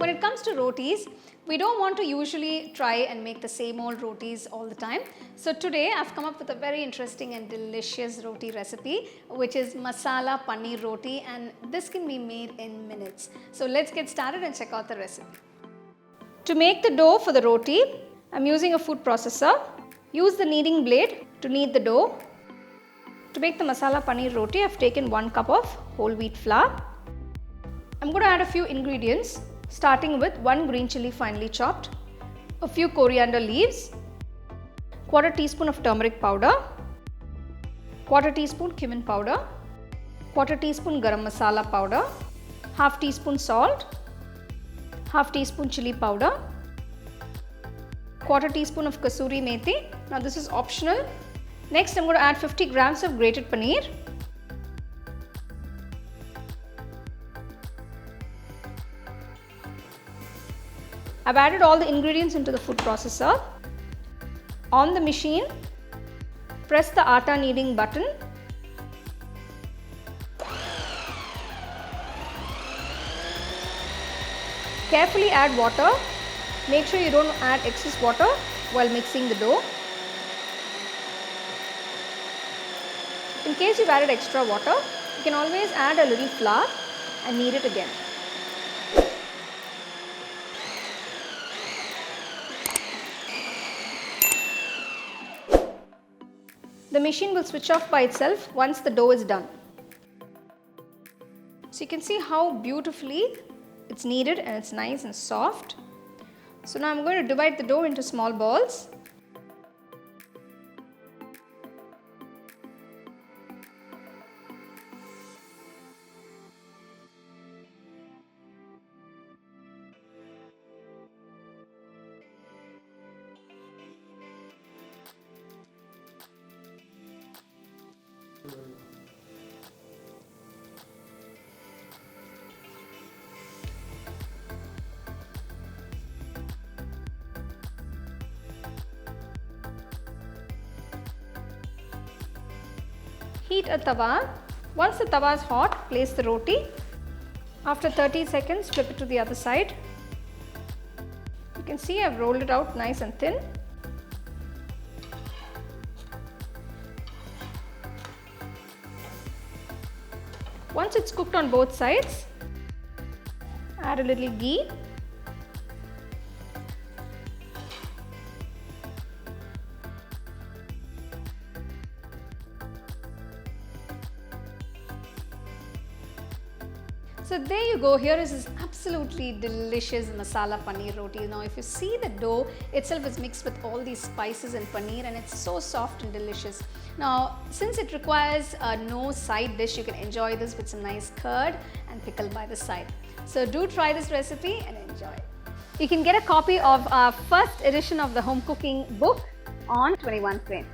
When it comes to rotis, we don't want to usually try and make the same old rotis all the time. So today I've come up with a very interesting and delicious roti recipe, which is Masala Paneer Roti, and this can be made in minutes. So let's get started and check out the recipe. To make the dough for the roti, I'm using a food processor. Use the kneading blade to knead the dough. To make the Masala Paneer Roti, I've taken 1 cup of whole wheat flour. I'm going to add a few ingredients, starting with 1 green chilli finely chopped, a few coriander leaves, quarter teaspoon of turmeric powder, quarter teaspoon cumin powder, quarter teaspoon garam masala powder, half teaspoon salt, half teaspoon chili powder, quarter teaspoon of Kasuri Methi. Now this is optional. Next I'm going to add 50 grams of grated paneer. I've added all the ingredients into the food processor. On the machine, press the atta kneading button. Carefully add water. Make sure you don't add excess water while mixing the dough. In case you've added extra water, you can always add a little flour and knead it again. The machine will switch off by itself once the dough is done. So you can see how beautifully it's kneaded and it's nice and soft. So now I'm going to divide the dough into small balls. Heat a tawa. Once the tawa is hot, place the roti. After 30 seconds, flip it to the other side. You can see I've rolled it out nice and thin. Once it's cooked on both sides, add a little ghee. So there you go, here is this absolutely delicious Masala Paneer Roti. Now if you see the dough itself is mixed with all these spices and paneer, and it's so soft and delicious. Now since it requires no side dish, you can enjoy this with some nice curd and pickle by the side. So do try this recipe and enjoy. You can get a copy of our first edition of the home cooking book on 21 Frame.